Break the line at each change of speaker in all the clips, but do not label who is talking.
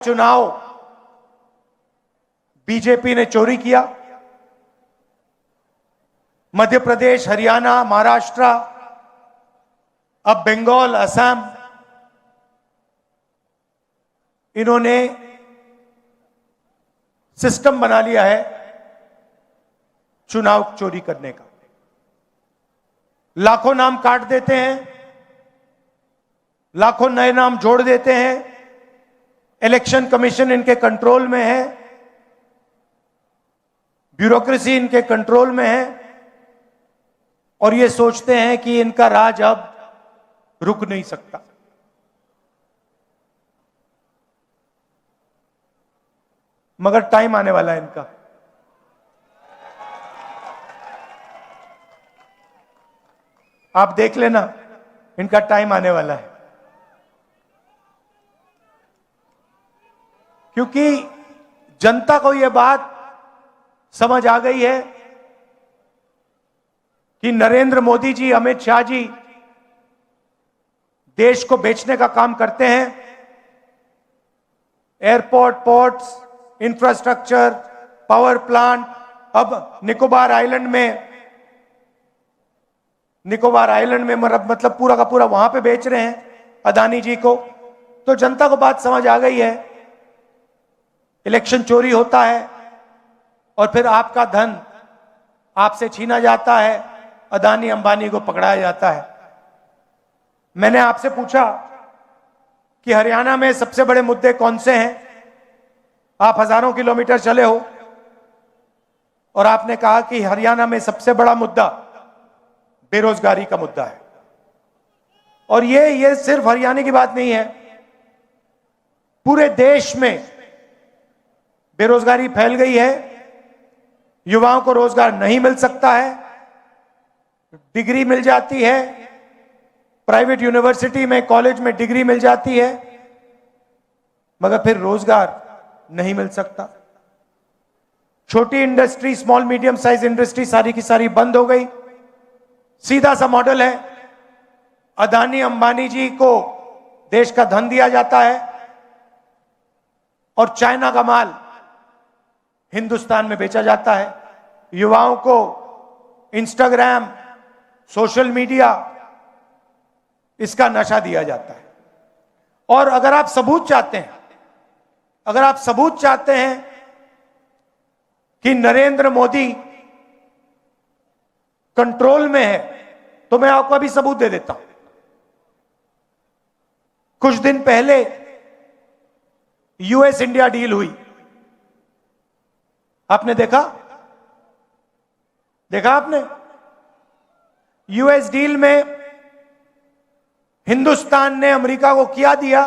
चुनाव बीजेपी ने चोरी किया। मध्य प्रदेश, हरियाणा, महाराष्ट्र, अब बंगाल, असम, इन्होंने सिस्टम बना लिया है चुनाव चोरी करने का। लाखों नाम काट देते हैं, लाखों नए नाम जोड़ देते हैं। इलेक्शन कमीशन इनके कंट्रोल में है, ब्यूरोक्रेसी इनके कंट्रोल में है और ये सोचते हैं कि इनका राज अब रुक नहीं सकता। मगर टाइम आने वाला है इनका। आप देख लेना, इनका टाइम आने वाला है। क्योंकि जनता को यह बात समझ आ गई है कि नरेंद्र मोदी जी, अमित शाह जी देश को बेचने का काम करते हैं। Airport, ports, infrastructure, power plant, अब निकोबार आइलैंड में मतलब पूरा का पूरा वहां पे बेच रहे हैं अदानी जी को। तो जनता को बात समझ आ गई है, इलेक्शन चोरी होता है और फिर आपका धन आपसे छीना जाता है, अदानी अंबानी को पकड़ाया जाता है। मैंने आपसे पूछा कि हरियाणा में सबसे बड़े मुद्दे कौन से हैं। आप हजारों किलोमीटर चले हो और आपने कहा कि हरियाणा में सबसे बड़ा मुद्दा बेरोजगारी का मुद्दा है। और ये सिर्फ हरियाणा की बात नहीं है, पूरे देश में बेरोजगारी फैल गई है। युवाओं को रोजगार नहीं मिल सकता है, डिग्री मिल जाती है, प्राइवेट यूनिवर्सिटी में, कॉलेज में डिग्री मिल जाती है, मगर फिर रोजगार नहीं मिल सकता। छोटी industry, small medium size industry सारी की सारी बंद हो गई। सीधा सा मॉडल है, अदानी अंबानी जी को देश का धन दिया जाता है और चाइना का माल हिंदुस्तान में बेचा जाता है। युवाओं को इंस्टाग्राम, सोशल मीडिया, इसका नशा दिया जाता है। और अगर आप सबूत चाहते हैं कि नरेंद्र मोदी कंट्रोल में है, तो मैं आपको अभी सबूत दे देता हूं। कुछ दिन पहले यूएस इंडिया डील हुई, आपने देखा आपने? यूएस डील में हिंदुस्तान ने अमेरिका को क्या दिया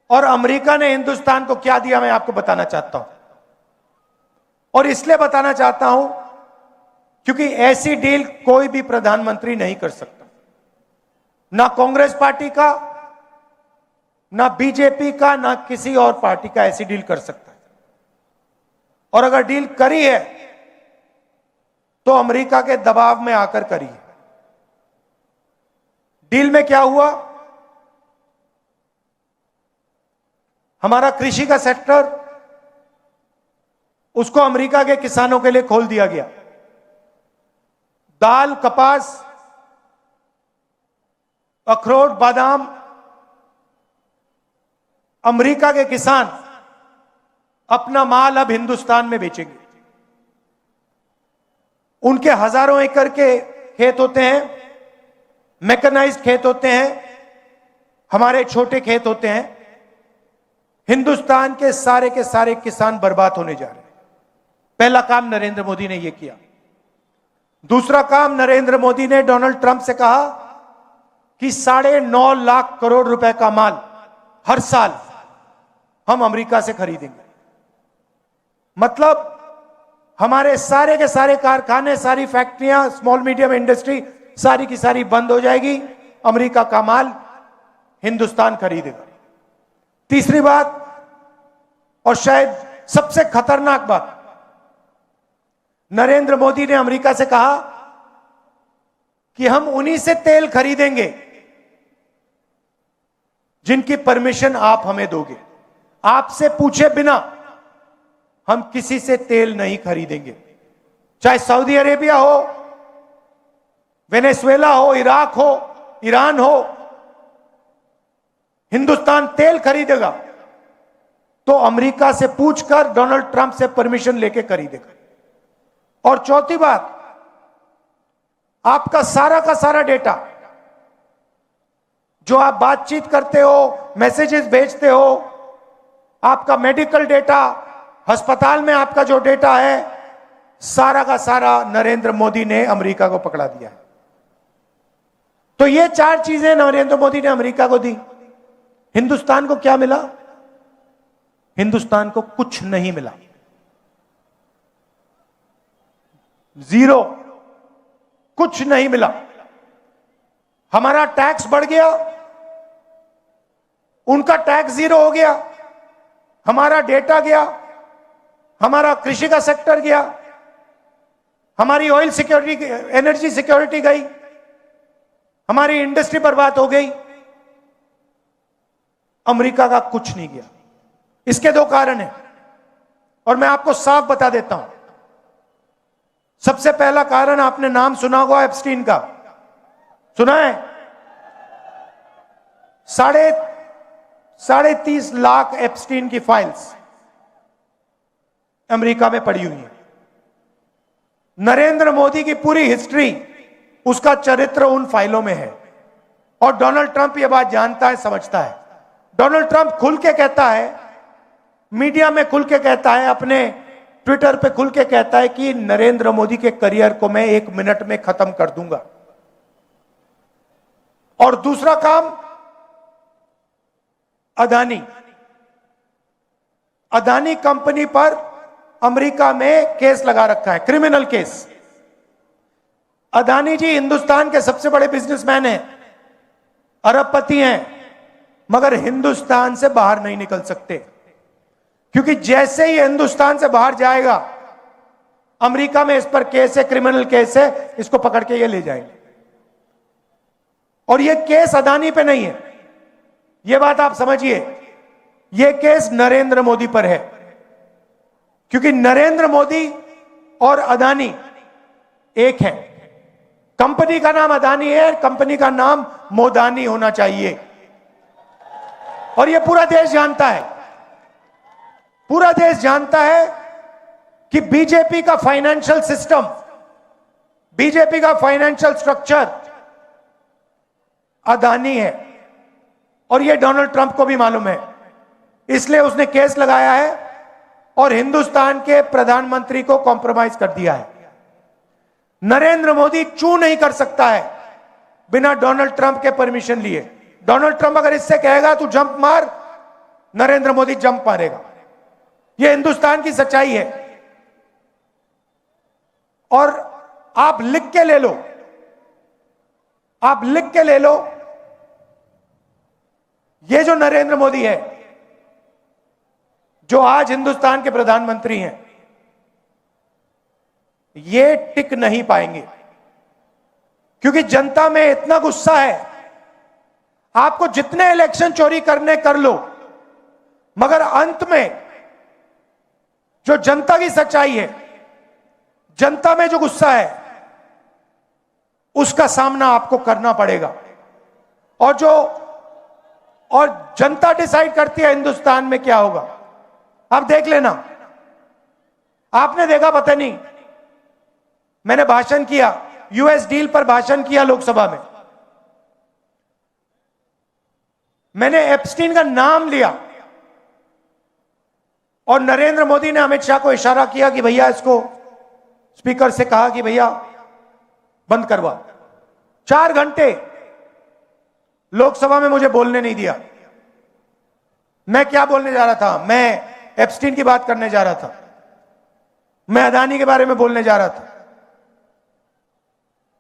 और अमेरिका ने हिंदुस्तान को क्या दिया, मैं आपको बताना चाहता हूं। और इसलिए बताना चाहता हूं क्योंकि ऐसी डील कोई भी प्रधानमंत्री नहीं कर सकता। ना कांग्रेस पार्टी का, ना बीजेपी का, ना किसी और पार्टी का ऐसी डील कर सकता है। और अगर डील करी है तो अमेरिका के दबाव में आकर करी है। डील में क्या हुआ? हमारा कृषि का सेक्टर, उसको अमेरिका के किसानों के लिए खोल दिया गया। दाल, कपास, अखरोट, बादाम, अमेरिका के किसान अपना माल अब हिंदुस्तान में बेचेंगे। उनके हजारों एकड़ के खेत होते हैं, मैकेनाइज्ड खेत होते हैं, हमारे छोटे खेत होते हैं। हिंदुस्तान के सारे किसान बर्बाद होने जा रहे हैं। पहला काम नरेंद्र मोदी ने यह किया। दूसरा काम, नरेंद्र मोदी ने डोनाल्ड ट्रंप से कहा कि 9.5 लाख करोड़ रुपए का माल हर साल हम अमेरिका से खरीदेंगे। मतलब हमारे सारे के सारे कारखाने, सारी फैक्ट्रियां, स्मॉल मीडियम इंडस्ट्री सारी की सारी बंद हो जाएगी, अमेरिका का माल हिंदुस्तान खरीदेगा। तीसरी बात, और शायद सबसे खतरनाक बात, नरेंद्र मोदी ने अमेरिका से कहा कि हम उन्हीं से तेल खरीदेंगे जिनकी परमिशन आप हमें दोगे। आपसे पूछे बिना हम किसी से तेल नहीं खरीदेंगे, चाहे सऊदी अरेबिया हो, वेनेजुएला हो, इराक हो, ईरान हो। हिंदुस्तान तेल खरीदेगा तो अमेरिका से पूछकर, डोनाल्ड ट्रंप से परमिशन लेके खरीदेगा। और चौथी बात, आपका सारा का सारा डेटा जो आप बातचीत करते हो, मैसेजेस भेजते हो, आपका मेडिकल डेटा, अस्पताल में आपका जो डेटा है, सारा का सारा नरेंद्र मोदी ने अमेरिका को पकड़ा दिया है। तो ये 4 चीजें नरेंद्र मोदी ने अमेरिका को दी। हिंदुस्तान को क्या मिला? हिंदुस्तान को कुछ नहीं मिला, जीरो, कुछ नहीं मिला। हमारा टैक्स बढ़ गया, उनका टैक्स जीरो हो गया, हमारा डेटा गया, हमारा कृषि का सेक्टर गया, हमारी ऑयल सिक्योरिटी, एनर्जी सिक्योरिटी गई, हमारी इंडस्ट्री बर्बाद हो गई। अमेरिका का कुछ नहीं गया। इसके 2 कारण हैं और मैं आपको साफ बता देता हूं। सबसे पहला कारण, आपने नाम सुना होगा एप्स्टीन का, सुना है? 30.5 लाख एप्स्टीन की फाइल्स अमेरिका में पड़ी हुई है। नरेंद्र मोदी की पूरी हिस्ट्री, उसका चरित्र उन फाइलों में है। और डोनाल्ड ट्रंप यह बात जानता है, समझता है। डोनाल्ड ट्रंप खुल के कहता है, मीडिया में खुल के कहता है, अपने ट्विटर पे खुल के कहता है कि नरेंद्र मोदी के करियर को मैं 1 मिनट में खत्म कर दूंगा। और दूसरा काम, अदानी कंपनी पर अमेरिका में केस लगा रखा है, क्रिमिनल केस। अदानी जी हिंदुस्तान के सबसे बड़े बिजनेसमैन हैं, अरबपति हैं, मगर हिंदुस्तान से बाहर नहीं निकल सकते, क्योंकि जैसे ही हिंदुस्तान से बाहर जाएगा, अमेरिका में इस पर केस है, क्रिमिनल केस है, इसको पकड़ के ये ले जाएंगे। और ये केस अदानी पे नहीं है, ये बात आप समझिए, ये केस नरेंद्र मोदी पर है, क्योंकि नरेंद्र मोदी और अदानी एक है। कंपनी का नाम अदानी है, कंपनी का नाम मोदानी होना चाहिए। और ये पूरा देश जानता है, पूरा देश जानता है कि बीजेपी का फाइनेंशियल सिस्टम, बीजेपी का फाइनेंशियल स्ट्रक्चर अदानी है। और ये डोनाल्ड ट्रंप को भी मालूम है, इसलिए उसने केस लगाया है और हिंदुस्तान के प्रधानमंत्री को कॉम्प्रोमाइज कर दिया है। नरेंद्र मोदी चू नहीं कर सकता है बिना डोनाल्ड ट्रंप के परमिशन लिए। डोनाल्ड ट्रंप अगर इससे कहेगा तू जंप मार, नरेंद्र मोदी जंप मारेगा। यह हिंदुस्तान की सच्चाई है। और आप लिख के ले लो, आप लिख के ले लो, ये जो नरेंद्र मोदी है, जो आज हिंदुस्तान के प्रधानमंत्री हैं, ये टिक नहीं पाएंगे, क्योंकि जनता में इतना गुस्सा है। आपको जितने इलेक्शन चोरी करने कर लो, मगर अंत में जो जनता की सच्चाई है, जनता में जो गुस्सा है, उसका सामना आपको करना पड़ेगा। और जनता डिसाइड करती है हिंदुस्तान में क्या होगा। अब देख लेना, आपने देखा, पता नहीं, मैंने भाषण किया, यूएस डील पर भाषण किया लोकसभा में, मैंने एप्स्टीन का नाम लिया और नरेंद्र मोदी ने अमित शाह को इशारा किया कि भैया, इसको स्पीकर से कहा कि भैया बंद करवा। 4 घंटे लोकसभा में मुझे बोलने नहीं दिया। मैं क्या बोलने जा रहा था? मैं एप्स्टीन की बात करने जा रहा था, मैं अदानी के बारे में बोलने जा रहा था,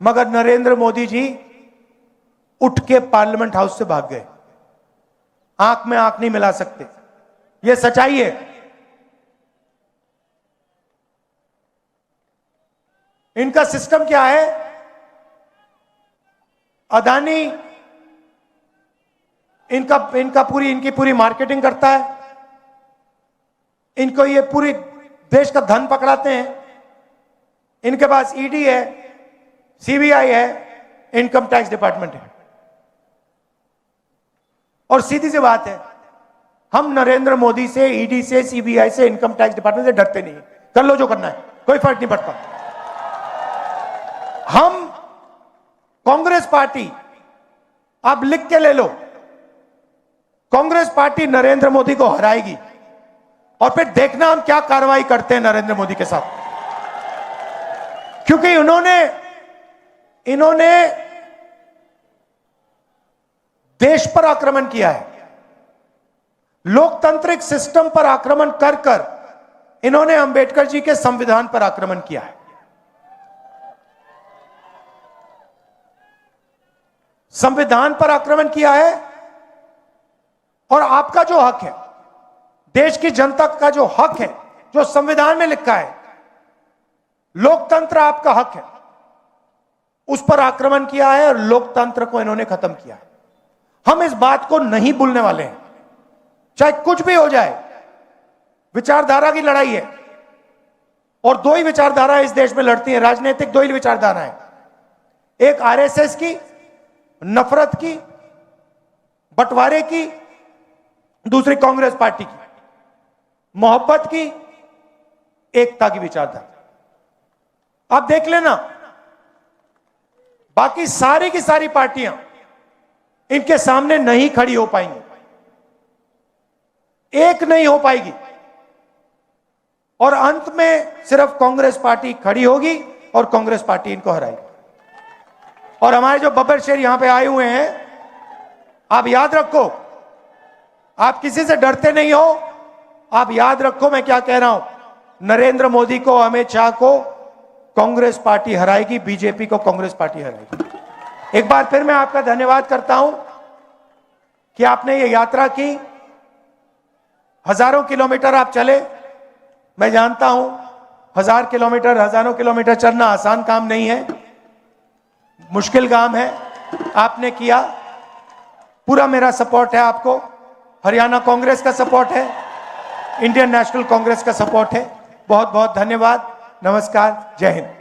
मगर नरेंद्र मोदी जी उठ के पार्लियामेंट हाउस से भाग गए। आंख में आंख नहीं मिला सकते, यह सच्चाई है। इनका सिस्टम क्या है? अदानी इनकी पूरी मार्केटिंग करता है, इनको ये पूरी देश का धन पकड़ाते हैं। इनके पास ईडी है, सीबीआई है, इनकम टैक्स डिपार्टमेंट है। और सीधी सी बात है, हम नरेंद्र मोदी से, ईडी से, सीबीआई से, इनकम टैक्स डिपार्टमेंट से डरते नहीं। कर लो जो करना है, कोई फर्क नहीं पड़ता। हम कांग्रेस पार्टी, आप लिख के ले लो, कांग्रेस पार्टी नरेंद्र मोदी को हराएगी और फिर देखना हम क्या कार्रवाई करते हैं नरेंद्र मोदी के साथ। क्योंकि इन्होंने देश पर आक्रमण किया है, लोकतांत्रिक सिस्टम पर आक्रमण कर कर इन्होंने अंबेडकर जी के संविधान पर आक्रमण किया है। संविधान पर आक्रमण किया है। और आपका जो हक है, देश की जनता का जो हक है, जो संविधान में लिखा है, लोकतंत्र आपका हक है, उस पर आक्रमण किया है और लोकतंत्र को इन्होंने खत्म किया है। हम इस बात को नहीं भूलने वाले हैं, चाहे कुछ भी हो जाए। विचारधारा की लड़ाई है और दो ही विचारधारा इस देश में लड़ती है, राजनीतिक दो ही विचारधाराएं, एक आरएसएस की नफरत की, बंटवारे की, दूसरी कांग्रेस पार्टी की मोहब्बत की, एकता की विचारधारा। आप देख लेना, बाकी सारी की सारी पार्टियां इनके सामने नहीं खड़ी हो पाएंगी, एक नहीं हो पाएगी और अंत में सिर्फ कांग्रेस पार्टी खड़ी होगी और कांग्रेस पार्टी इनको हराएगी। और हमारे जो बब्बर शेर यहां पे आए हुए हैं, आप याद रखो, आप किसी से डरते नहीं हो। आप याद रखो मैं क्या कह रहा हूं, नरेंद्र मोदी को, अमित शाह को कांग्रेस पार्टी हराएगी, बीजेपी को कांग्रेस पार्टी हराएगी। एक बार फिर मैं आपका धन्यवाद करता हूं कि आपने ये यात्रा की, हजारों किलोमीटर आप चले। मैं जानता हूं 1000 किलोमीटर, हजारों किलोमीटर चलना आसान काम नहीं है, मुश्किल काम है, आपने किया। पूरा मेरा सपोर्ट है आपको, हरियाणा कांग्रेस का सपोर्ट है, इंडियन नेशनल कांग्रेस का सपोर्ट है। बहुत बहुत धन्यवाद, नमस्कार, जय हिंद।